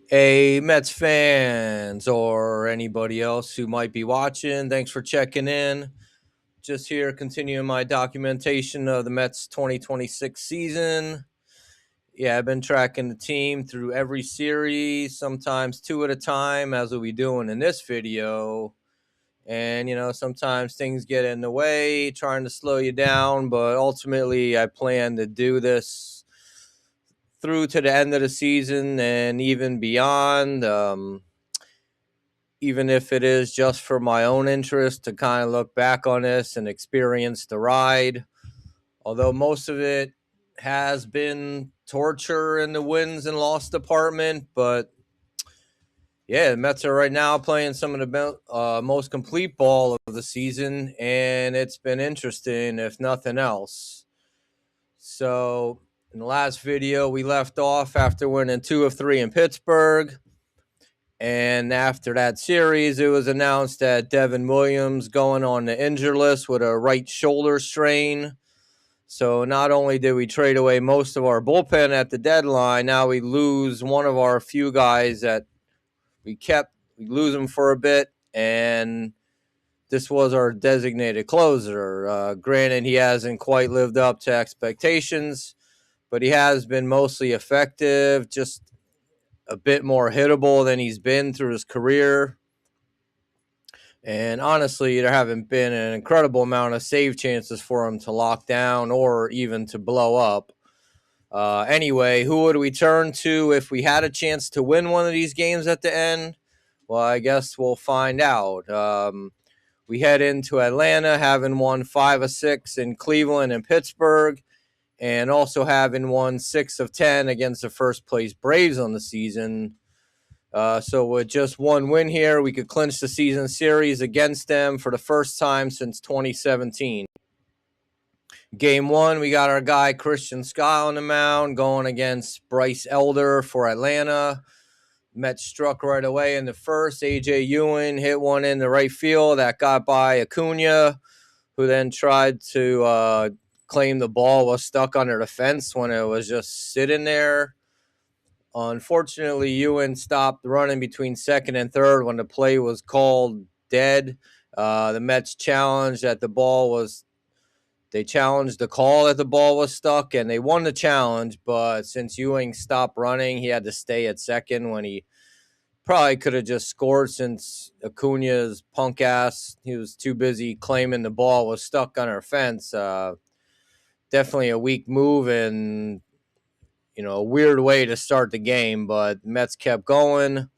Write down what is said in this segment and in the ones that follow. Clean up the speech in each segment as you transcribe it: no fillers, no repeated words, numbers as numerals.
Hey, Mets fans or anybody else who might be watching, thanks for checking in. Just here continuing my documentation of the Mets 2026 season. Yeah, I've been tracking the team through every series, sometimes two at a time, as we'll be doing in this video. And, sometimes things get in the way, trying to slow you down, but ultimately, I plan to do this through to the end of the season and even beyond. Even if it is just for my own interest to kind of look back on this and experience the ride. Although most of it has been torture in the wins and loss department, but yeah, the Mets are right now playing some of the most complete ball of the season, and it's been interesting, if nothing else. So, in the last video, we left off after winning 2 of 3 in Pittsburgh. And after that series, it was announced that Devin Williams going on the injured list with a right shoulder strain. So not only did we trade away most of our bullpen at the deadline, now we lose one of our few guys that we kept. We lose him for a bit, and this was our designated closer. Granted, he hasn't quite lived up to expectations, but he has been mostly effective, just a bit more hittable than he's been through his career. And honestly, there haven't been an incredible amount of save chances for him to lock down or even to blow up. Anyway, who would we turn to if we had a chance to win one of these games at the end? Well, I guess we'll find out. We head into Atlanta, having won 5 of 6 in Cleveland and Pittsburgh, and also having won 6 of 10 against the first place Braves on the season. So with just one win here, we could clinch the season series against them for the first time since 2017. Game 1, we got our guy Christian Scott on the mound going against Bryce Elder for Atlanta. Mets struck right away in the first. A.J. Ewing hit one in the right field that got by Acuna, who then tried to claim the ball was stuck under the fence when it was just sitting there. Unfortunately, Ewan stopped running between second and third when the play was called dead. The Mets challenged that the ball was. They challenged the call that the ball was stuck, and they won the challenge. But since Ewing stopped running, he had to stay at second when he probably could have just scored since Acuna's punk ass. He was too busy claiming the ball was stuck on our fence. Definitely a weak move and a weird way to start the game, but Mets kept going.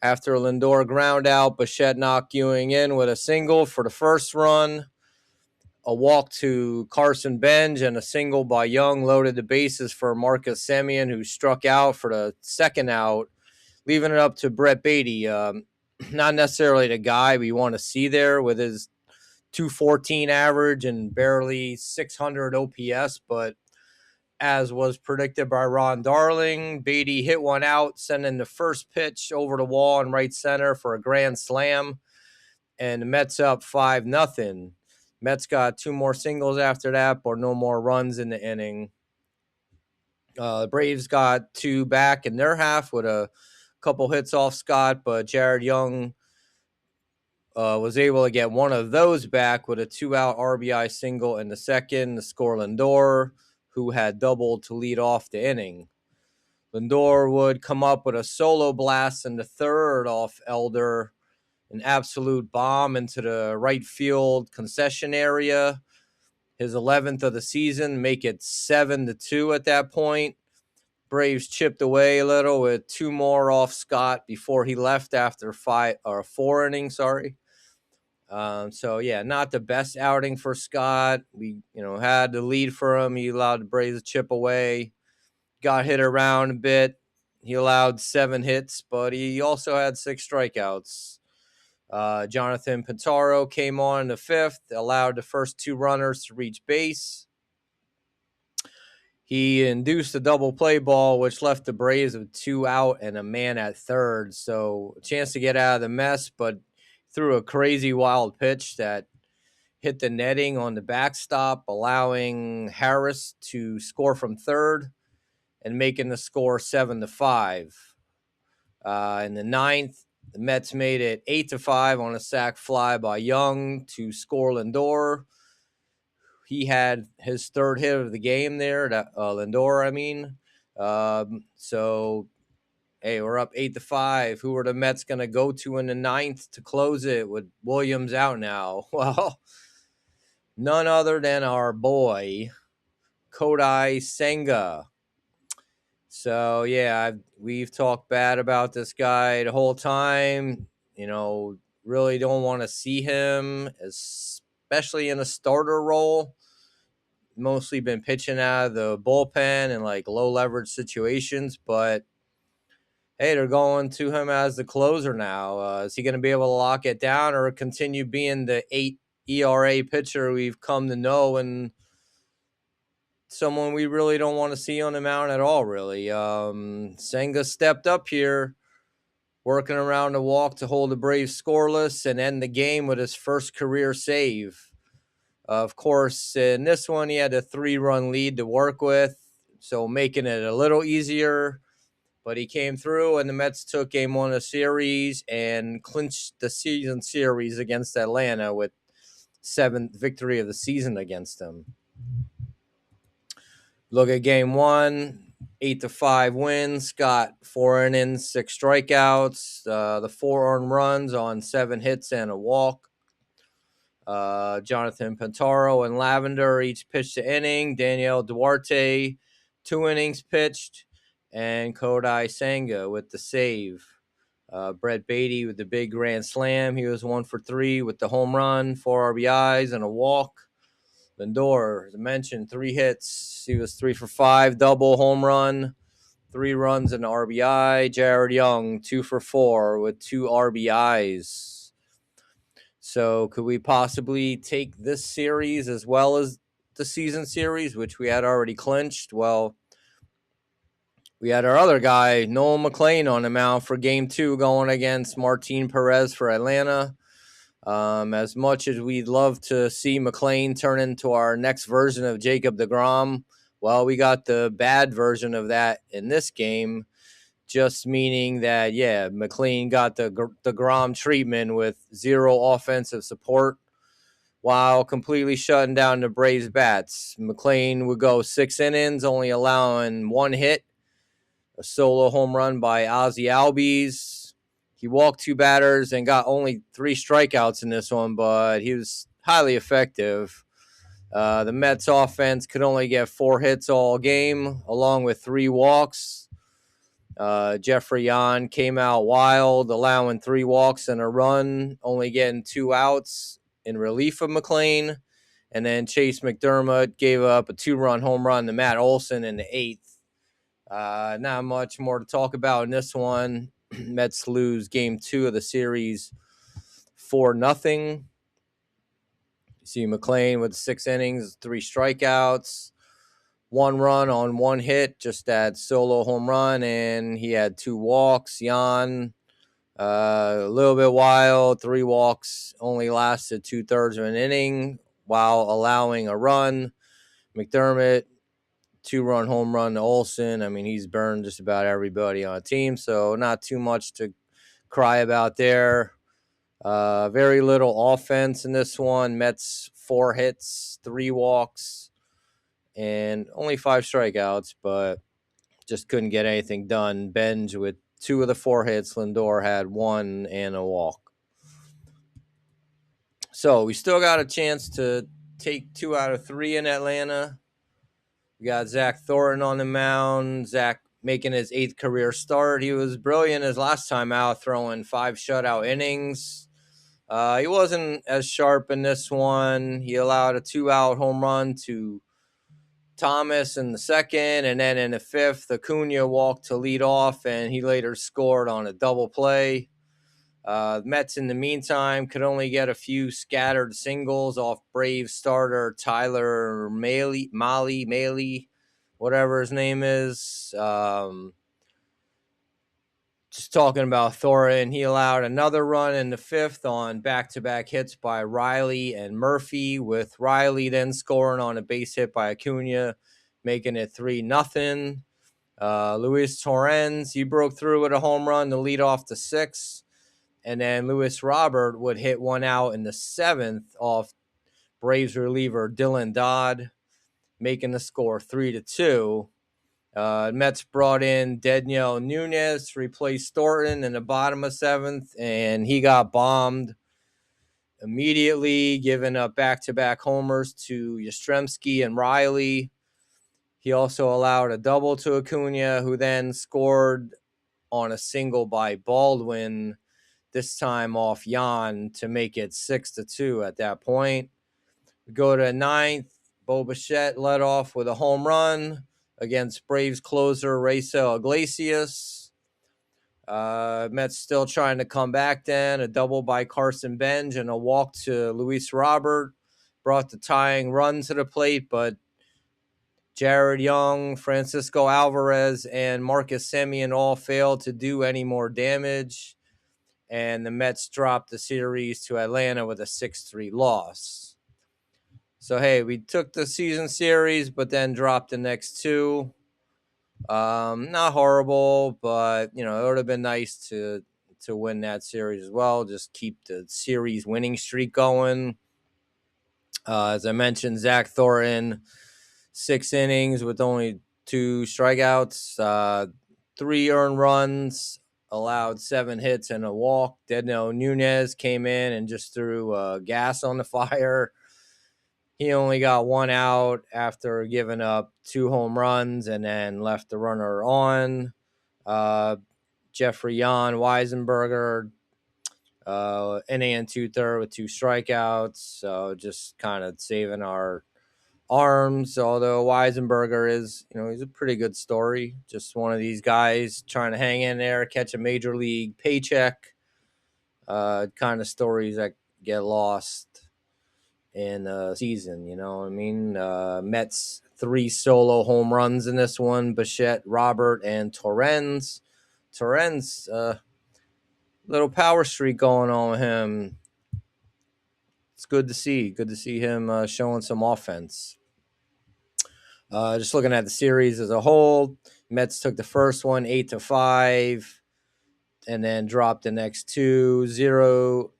After a Lindor ground out, Bichette knocked Ewing in with a single for the first run. A walk to Carson Benj and a single by Young loaded the bases for Marcus Semien, who struck out for the second out, leaving it up to Brett Beatty. Not necessarily the guy we want to see there with his 214 average and barely 600 OPS, but as was predicted by Ron Darling, Beatty hit one out, sending the first pitch over the wall in right center for a grand slam, and the Mets up 5-0. Mets got 2 more singles after that, but no more runs in the inning. The Braves got 2 back in their half with a couple hits off Scott, but Jared Young was able to get one of those back with a 2-out RBI single in the second to score Lindor, who had doubled to lead off the inning. Lindor would come up with a solo blast in the third off Elder, an absolute bomb into the right field concession area. His 11th of the season, make it 7-2 at that point. Braves chipped away a little with 2 more off Scott before he left after 4 innings. So yeah, not the best outing for Scott. We had the lead for him. He allowed the Braves to chip away. Got hit around a bit. He allowed 7 hits, but he also had 6 strikeouts. Jonathan Pintaro came on in the 5th, allowed the first 2 runners to reach base. He induced a double play ball, which left the Braves with 2 out and a man at third. So a chance to get out of the mess, but threw a crazy wild pitch that hit the netting on the backstop, allowing Harris to score from third and making the score 7-5. In the ninth, the Mets made it 8-5 on a sac fly by Young to score Lindor. He had his third hit of the game there, Lindor, I mean. So, hey, we're up 8-5. Who are the Mets going to go to in the ninth to close it with Williams out now? Well, none other than our boy, Kodai Senga. So, yeah, we've talked bad about this guy the whole time. Really don't want to see him, especially in a starter role. Mostly been pitching out of the bullpen in like low leverage situations, but hey, they're going to him as the closer now. Is he going to be able to lock it down or continue being the 8 ERA pitcher we've come to know and someone we really don't want to see on the mound at all, really? Senga stepped up here, working around the walk to hold the Braves scoreless and end the game with his first career save. Of course, in this one, he had a 3-run lead to work with, so making it a little easier. But he came through, and the Mets took game 1 of the series and clinched the season series against Atlanta with 7th victory of the season against them. Look at game 1, 8-5 win. Scott 4 innings, 6 strikeouts. The 4 earned runs on 7 hits and a walk. Jonathan Pintaro and Lavender each pitched an inning. Daniel Duarte, 2 innings pitched. And Kodai Senga with the save. Brett Beatty with the big grand slam. He was 1 for 3 with the home run, 4 RBIs, and a walk. Lindor, as I mentioned, 3 hits. He was 3 for 5, double home run, 3 runs and an RBI. Jared Young, 2 for 4 with 2 RBIs. So could we possibly take this series as well as the season series, which we had already clinched? Well, we had our other guy, Noel McLean, on the mound for game 2 going against Martin Perez for Atlanta. As much as we'd love to see McLean turn into our next version of Jacob deGrom, well, we got the bad version of that in this game, just meaning that, yeah, McLean got the deGrom treatment with 0 offensive support while completely shutting down the Braves' bats. McLean would go 6 innings, only allowing 1 hit, a solo home run by Ozzie Albies. He walked 2 batters and got only 3 strikeouts in this one, but he was highly effective. The Mets offense could only get 4 hits all game, along with 3 walks. Jeffrey Yan came out wild, allowing 3 walks and a run, only getting 2 outs in relief of McLean. And then Chase McDermott gave up a 2-run home run to Matt Olson in the 8th. Not much more to talk about in this one. Mets lose game 2 of the series 4-0. You see McLean with 6 innings, 3 strikeouts, 1 run on 1 hit, just that solo home run, and he had 2 walks. Yan, a little bit wild, 3 walks, only lasted 2/3 of an inning while allowing a run. McDermott, 2-run home run to Olson. I mean, he's burned just about everybody on the team, so not too much to cry about there. Very little offense in this one. Mets 4 hits, 3 walks, and only 5 strikeouts, but just couldn't get anything done. Benj with 2 of the 4 hits. Lindor had 1 and a walk. So we still got a chance to take 2 out of 3 in Atlanta. We got Zach Thornton on the mound. Zach making his 8th career start. He was brilliant his last time out, throwing 5 shutout innings. He wasn't as sharp in this one. He allowed a 2-out home run to Thomas in the 2nd, and then in the 5th, Acuna walked to lead off, and he later scored on a double play. Mets, in the meantime, could only get a few scattered singles off Braves starter Tyler Mahle, whatever his name is. Just talking about Thornton, he allowed another run in the 5th on back-to-back hits by Riley and Murphy, with Riley then scoring on a base hit by Acuna, making it 3-0. Luis Torrens, he broke through with a home run to lead off the sixth. And then Luis Robert would hit one out in the seventh off Braves reliever Dylan Dodd, making the score 3-2. Mets brought in Daniel Nunez to replace Thornton in the bottom of seventh, and he got bombed immediately, giving up back-to-back homers to Yastrzemski and Riley. He also allowed a double to Acuna, who then scored on a single by Baldwin, this time off Jan, to make it 6-2 at that point. We go to ninth. Bo Bichette led off with a home run against Braves closer Raisel Iglesias. Mets still trying to come back then. A double by Carson Benj and a walk to Luis Robert brought the tying run to the plate, but Jared Young, Francisco Alvarez, and Marcus Semien all failed to do any more damage, and the Mets dropped the series to Atlanta with a 6-3 loss. So, hey, we took the season series, but then dropped the next two. Not horrible, but, it would have been nice to win that series as well. Just keep the series winning streak going. As I mentioned, Zach Thornton, 6 innings with only 2 strikeouts, 3 earned runs, allowed 7 hits and a walk. Daniel Nunez came in and just threw gas on the fire. He only got 1 out after giving up 2 home runs and then left the runner on. Jeffrey Jan Weisenberger, inning and 2/3 with 2 strikeouts. So just kind of saving our arms. Although Weisenberger is, he's a pretty good story. Just one of these guys trying to hang in there, catch a major league paycheck. Kind of stories that get lost in a season, you know what I mean? Mets 3 solo home runs in this one. Bichette, Robert, and Torrens. Torrens, little power streak going on with him. It's good to see. Good to see him showing some offense. Just looking at the series as a whole, Mets took the first one 8-5, and then dropped the next 2, 0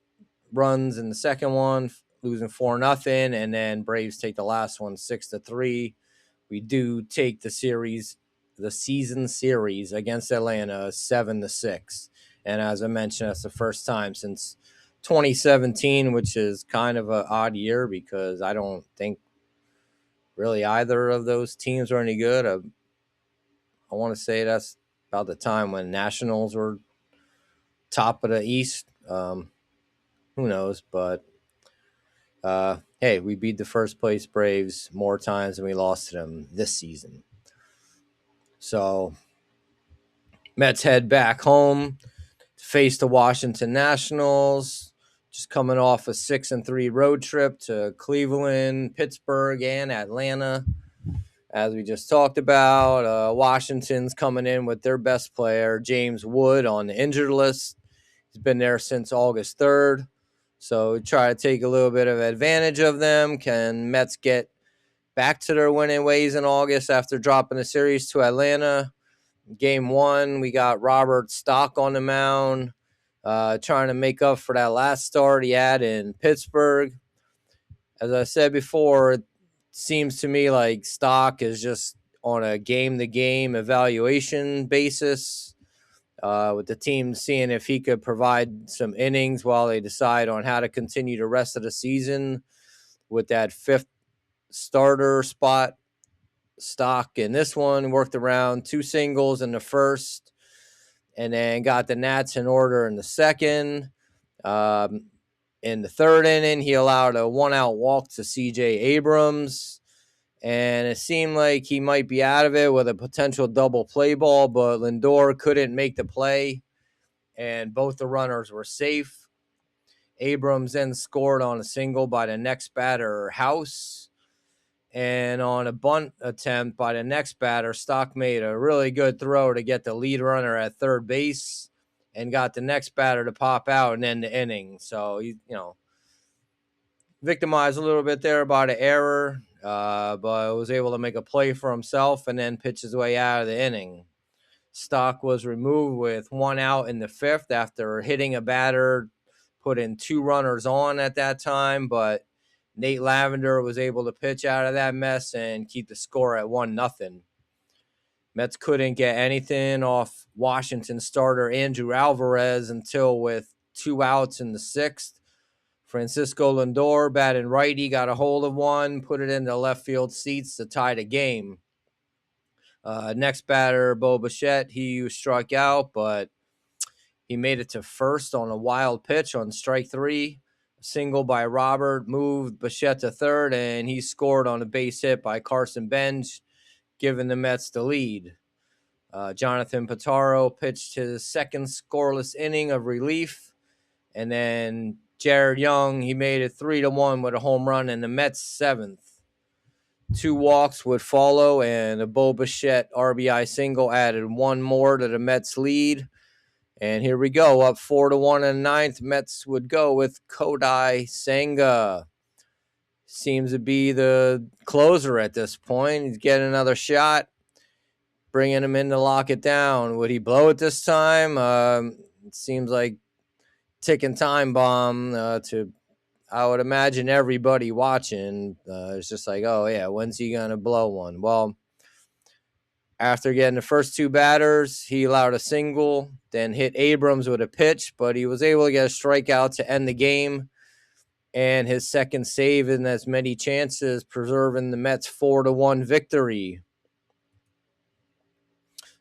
runs in the second one, losing 4-0, and then Braves take the last one 6-3. We do take the season series against Atlanta 7-6, and as I mentioned, that's the first time since 2017, which is kind of an odd year because I don't think really either of those teams are any good. I want to say that's about the time when Nationals were top of the East. Who knows? But hey, we beat the first place Braves more times than we lost to them this season. So Mets head back home to face the Washington Nationals, just coming off a 6-3 road trip to Cleveland, Pittsburgh, and Atlanta. As we just talked about, Washington's coming in with their best player, James Wood, on the injured list. He's been there since August 3rd. So try to take a little bit of advantage of them. Can Mets get back to their winning ways in August after dropping the series to Atlanta? Game 1, we got Robert Stock on the mound, trying to make up for that last start he had in Pittsburgh. As I said before, it seems to me like Stock is just on a game-to-game evaluation basis, with the team seeing if he could provide some innings while they decide on how to continue the rest of the season with that 5th starter spot. Stock in this one worked around 2 singles in the first and then got the Nats in order in the second. In the 3rd inning, he allowed a 1-out walk to C.J. Abrams, and it seemed like he might be out of it with a potential double play ball, but Lindor couldn't make the play, and both the runners were safe. Abrams then scored on a single by the next batter, House, and on a bunt attempt by the next batter, Stock made a really good throw to get the lead runner at third base and got the next batter to pop out and end the inning. So, he, victimized a little bit there by the error. but was able to make a play for himself and then pitch his way out of the inning. Stock was removed with 1 out in the 5th after hitting a batter, put in 2 runners on at that time, but Nate Lavender was able to pitch out of that mess and keep the score at 1-0. Mets couldn't get anything off Washington starter Andrew Alvarez until with 2 outs in the 6th. Francisco Lindor, batting righty, got a hold of one, put it into left field seats to tie the game. Next batter, Bo Bichette, he struck out, but he made it to first on a wild pitch on strike 3. A single by Robert moved Bichette to third, and he scored on a base hit by Carson Bench, giving the Mets the lead. Jonathan Pitaro pitched his second scoreless inning of relief, and then Jared Young, he made it 3-1 with a home run in the Mets' 7th. 2 walks would follow, and a Bo Bichette RBI single added 1 more to the Mets' lead. And here we go, up 4-1 in the 9th. Mets would go with Kodai Senga. Seems to be the closer at this point. He's getting another shot, bringing him in to lock it down. Would he blow it this time? It seems like ticking time bomb to, I would imagine, everybody watching. It's just like, oh, yeah, when's he going to blow one? Well, after getting the first 2 batters, he allowed a single, then hit Abrams with a pitch, but he was able to get a strikeout to end the game. And his second save in as many chances, preserving the Mets' 4-1 victory.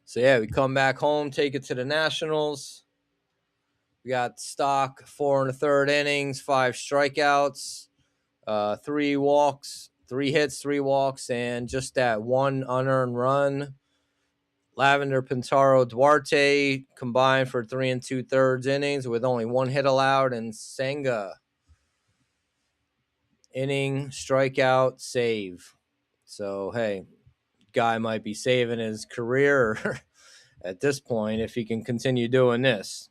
So, yeah, we come back home, take it to the Nationals. We got Stock, 4 1/3 innings, 5 strikeouts, 3 walks, 3 hits, 3 walks, and just that 1 unearned run. Lavender, Pintaro, Duarte combined for 3 2/3 innings with only 1 hit allowed, and Senga inning, strikeout, save. So, hey, guy might be saving his career at this point if he can continue doing this.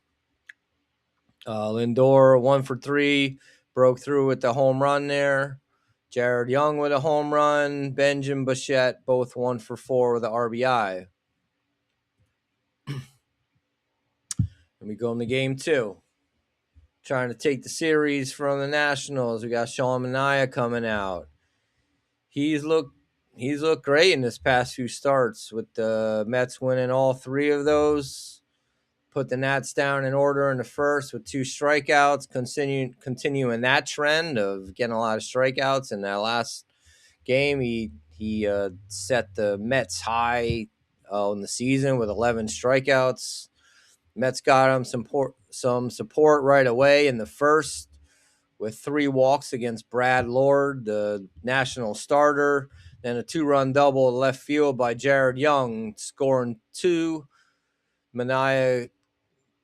Lindor, 1 for 3, broke through with the home run there. Jared Young with a home run. Benj and Bichette, both 1 for 4 with the RBI. And we go into game 2. Trying to take the series from the Nationals. We got Sean Manaea coming out. He's looked great in this past few starts, with the Mets winning all 3 of those. Put the Nats down in order in the first with 2 strikeouts, continuing that trend of getting a lot of strikeouts. In that last game, he set the Mets high in the season with 11 strikeouts. Mets got him some support right away in the first with 3 walks against Brad Lord, the National starter. Then a 2-run double left field by Jared Young, scoring 2. Manaea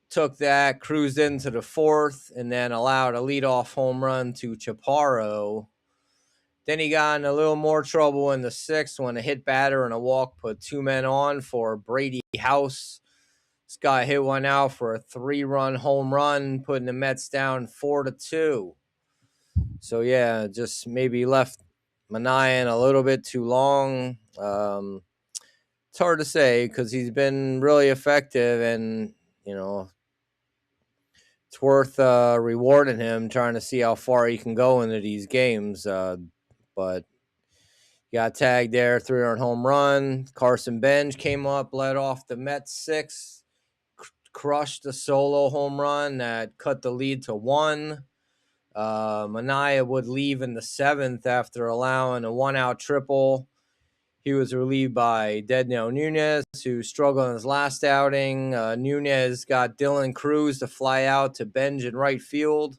took that, cruised into the 4th, and then allowed a leadoff home run to Chaparro. Then he got in a little more trouble in the 6th when a hit batter and a walk put 2 men on for Brady House. This guy hit one out for a 3-run home run, putting the Mets down 4-2. So, yeah, just maybe left Manaea in a little bit too long. It's hard to say because he's been really effective, and, it's worth rewarding him, trying to see how far he can go into these games. But got tagged there, 3-run home run. Carson Benj came up, led off the Mets 6th. Crushed a solo home run that cut the lead to 1. Manaea would leave in the 7th after allowing a 1-out triple. He was relieved by Dedno Nunez, who struggled in his last outing. Nunez got Dylan Cruz to fly out to Benj in right field.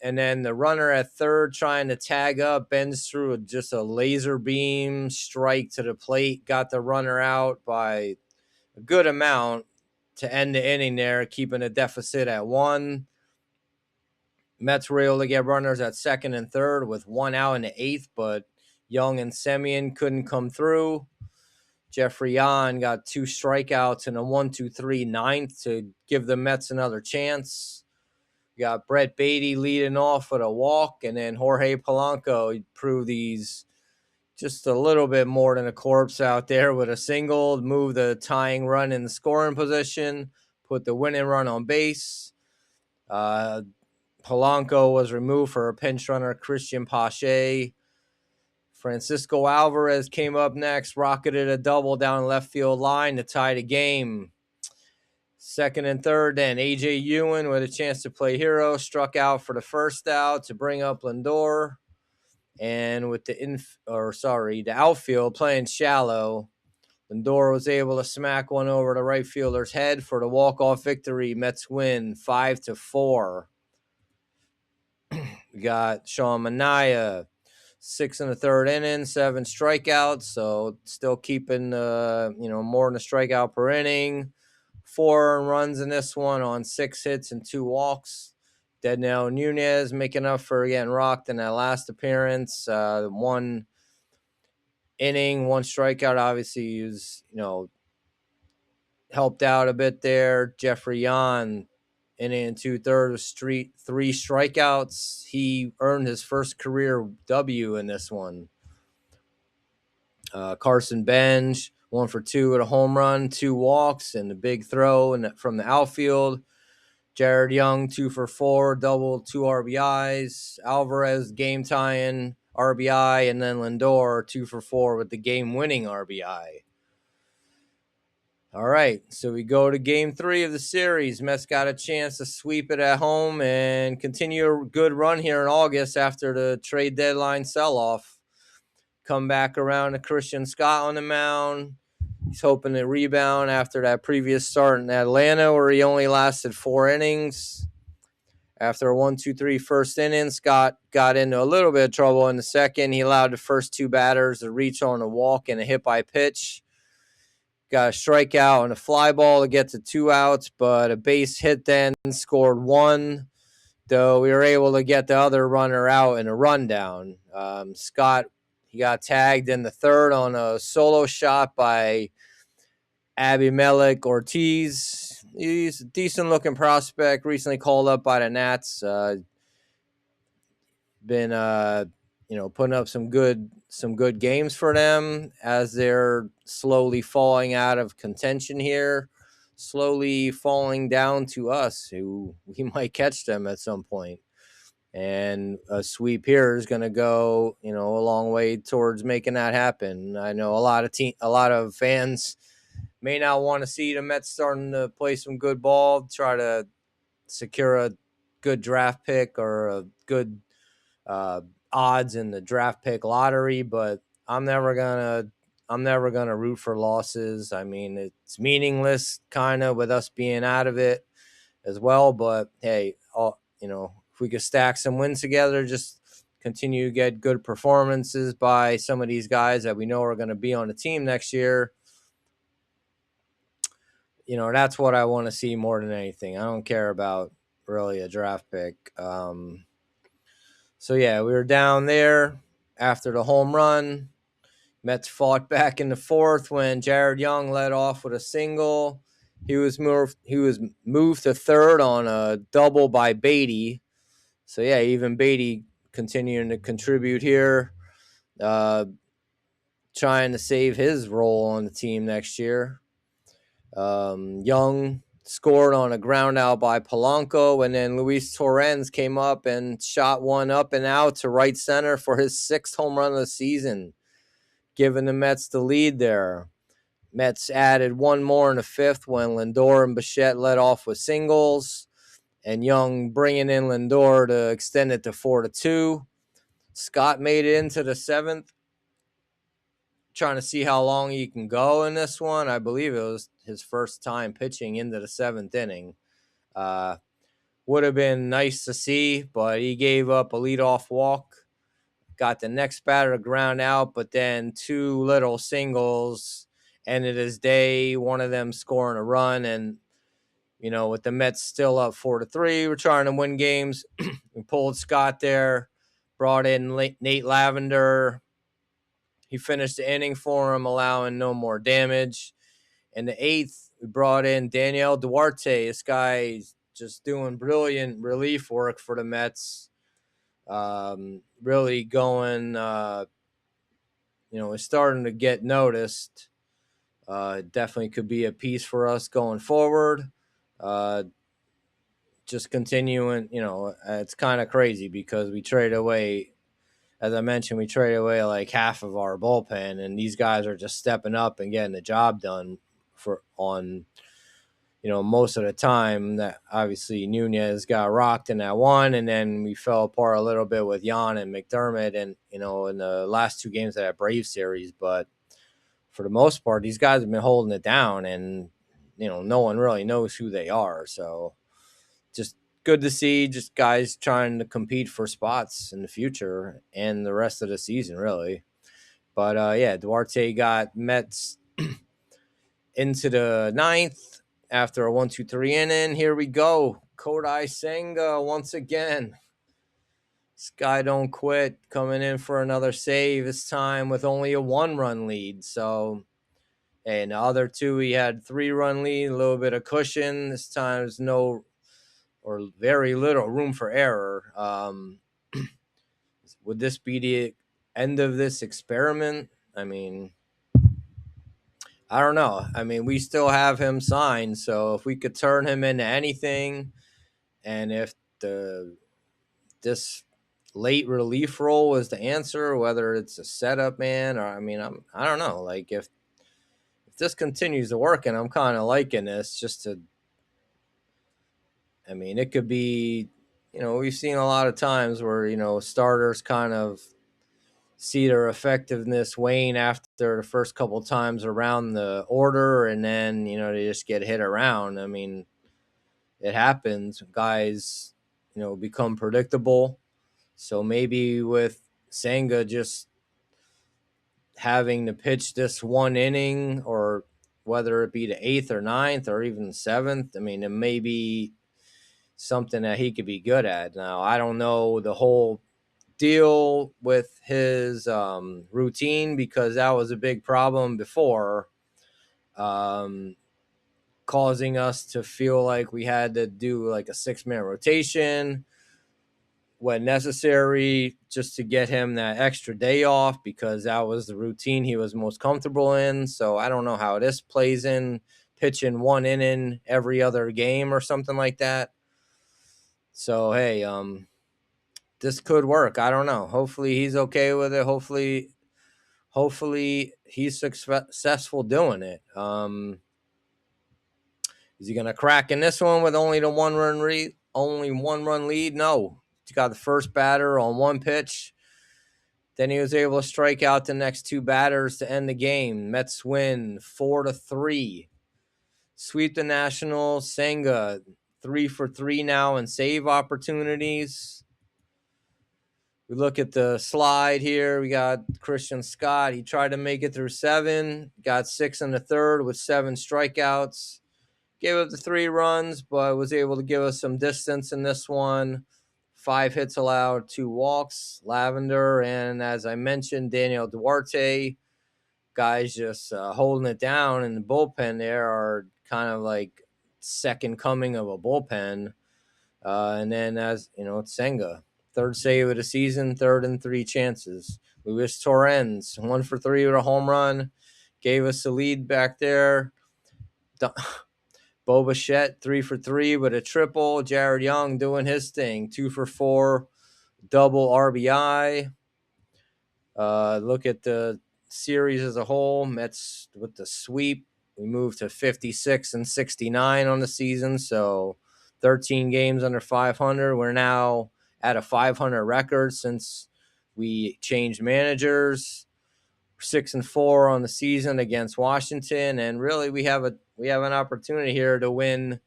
And then the runner at third trying to tag up, Benj threw just a laser beam strike to the plate, got the runner out by a good amount to end the inning there, keeping a deficit at 1. Mets were able to get runners at second and third with 1 out in the 8th, but Young and Semien couldn't come through. Jeffrey Yan got 2 strikeouts in a 1-2-3 ninth to give the Mets another chance. You got Brett Beatty leading off with a walk, and then Jorge Polanco proved he's just a little bit more than a corpse out there with a single, move the tying run in the scoring position, put the winning run on base. Polanco was removed for a pinch runner, Christian Pache. Francisco Alvarez came up next, rocketed a double down the left field line to tie the game. Second and third, then A.J. Ewan with a chance to play hero, struck out for the first out to bring up Lindor. And with the outfield playing shallow, Lindor was able to smack one over the right fielder's head for the walk-off victory. Mets win 5-4. We got Sean Manaea, 6 in the third inning, 7 strikeouts, so still keeping more than a strikeout per inning. 4 runs in this one on 6 hits and 2 walks. Dednell Nunez making up for getting rocked in that last appearance. 1 inning, 1 strikeout. Obviously, he was, helped out a bit there. Jeffrey Yan, inning and 2/3 with 3 strikeouts. He earned his first career W in this one. Carson Benj, 1 for 2 with a home run, 2 walks, and a big throw from the outfield. Jared Young, 2 for 4, double, 2 RBIs. Alvarez, game tying RBI, and then Lindor, 2 for 4 with the game winning RBI. All right, so we go to game 3 of the series. Mets got a chance to sweep it at home and continue a good run here in August after the trade deadline sell-off. Come back around to Christian Scott on the mound. He's hoping to rebound after that previous start in Atlanta where he only lasted 4 innings. After a 1-2-3 first inning, Scott got into a little bit of trouble in the second. He allowed the first 2 batters to reach on a walk and a hit by pitch. Got a strikeout and a fly ball to get to 2 outs, but a base hit then scored 1, though we were able to get the other runner out in a rundown. Scott, he got tagged in the third on a solo shot by Abimelec Ortiz. He's a decent-looking prospect, recently called up by the Nats. Been putting up some good games for them as they're slowly falling out of contention here, slowly falling down to us, who we might catch them at some point. And a sweep here is going to go, a long way towards making that happen. I know a lot of fans may not want to see the Mets starting to play some good ball, try to secure a good draft pick or a good odds in the draft pick lottery, but I'm never gonna root for losses. I mean, it's meaningless kind of with us being out of it as well. But hey, if we could stack some wins together, just continue to get good performances by some of these guys that we know are going to be on the team next year. That's what I want to see more than anything. I don't care about really a draft pick. So, yeah, we were down there after the home run. Mets fought back in the fourth when Jared Young led off with a single. He was moved to third on a double by Beatty. So, yeah, even Beatty continuing to contribute here, trying to save his role on the team next year. Young scored on a ground out by Polanco, and then Luis Torrens came up and shot one up and out to right center for his 6th home run of the season, giving the Mets the lead there. Mets added 1 more in the 5th when Lindor and Bichette led off with singles, and Young bringing in Lindor to extend it to 4-2. Scott made it into the 7th, trying to see how long he can go in this one. I believe it was his first time pitching into the 7th inning. Would have been nice to see, but he gave up a leadoff walk, got the next batter to ground out, but then 2 little singles ended his day, one of them scoring a run. And, with the Mets still up 4-3, we're trying to win games. We pulled Scott there, brought in Nate Lavender. He finished the inning for him, allowing no more damage. In the 8th, we brought in Daniel Duarte. This guy just doing brilliant relief work for the Mets. Really going, is starting to get noticed. Definitely could be a piece for us going forward. Just continuing, it's kind of crazy because we trade away, as I mentioned, we trade away like half of our bullpen, and these guys are just stepping up and getting the job done most of the time. That obviously Nunez got rocked in that one, and then we fell apart a little bit with Jan and McDermott, and in the last two games of that Brave series. But for the most part, these guys have been holding it down, and no one really knows who they are. So just good to see just guys trying to compete for spots in the future and the rest of the season, really. But yeah, Duarte got Mets into the ninth after a 1-2-3 inning. Here we go. Kodai Senga once again. This guy don't quit, coming in for another save, this time with only a 1-run lead. So, and the other two, he had 3-run lead, a little bit of cushion. This time there's no or very little room for error. Would this be the end of this experiment? I mean, I don't know. I mean, we still have him signed, so if we could turn him into anything, and if this late relief role was the answer, whether it's a setup man or I don't know. Like if this continues to work, and I'm kind of liking this, it could be, we've seen a lot of times where starters kind of see their effectiveness wane after the first couple times around the order, and then they just get hit around. I mean, it happens. Guys become predictable. So maybe with Senga just having to pitch this one inning, or whether it be the 8th or 9th or even 7th, it may be something that he could be good at. Now, I don't know the whole deal with his routine, because that was a big problem before, causing us to feel like we had to do like a 6-man rotation when necessary, just to get him that extra day off, because that was the routine he was most comfortable in. So I don't know how this plays in, pitching 1 inning every other game or something like that. So hey, this could work. I don't know. Hopefully he's okay with it. Hopefully he's successful doing it. Is he going to crack in this one with only the 1-run lead? Only 1-run lead? No. He got the first batter on 1 pitch. Then he was able to strike out the next 2 batters to end the game. Mets win 4-3. Sweep the Nationals. Senga 3 for 3 now in save opportunities. We look at the slide here. We got Christian Scott. He tried to make it through 7. Got 6 in the 3rd with 7 strikeouts. Gave up the 3 runs, but was able to give us some distance in this one. 5 hits allowed, 2 walks. Lavender, and as I mentioned, Daniel Duarte. Guys just holding it down in the bullpen there are kind of like second coming of a bullpen. And then, as you know, it's Senga. 3rd save of the season, 3rd in 3 chances. Luis Torrens, 1 for 3 with a home run. Gave us the lead back there. Bo Bichette, 3 for 3 with a triple. Jared Young doing his thing, 2 for 4, double RBI. Look at the series as a whole. Mets with the sweep. We moved to 56 and 69 on the season, so 13 games under 500. We're now at a 500 record since we changed managers. 6-4 on the season against Washington, and really we have an opportunity here to win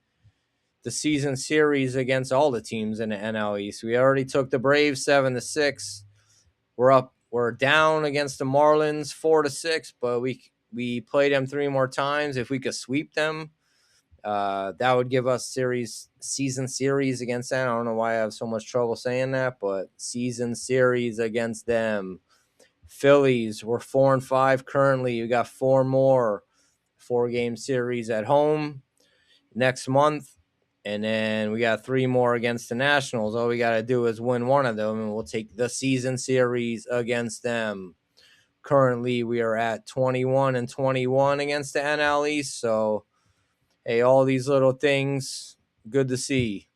the season series against all the teams in the NL East. We already took the Braves 7-6. We're down against the Marlins 4-6, but we played them 3 more times. If we could sweep them, that would give us season series against them. I don't know why I have so much trouble saying that, but season series against them. Phillies, we're 4-5 currently. We got 4 more 4-game series at home next month. And then we got 3 more against the Nationals. All we got to do is win one of them, and we'll take the season series against them. Currently, we are at 21-21 against the NL East. So, hey, all these little things, good to see.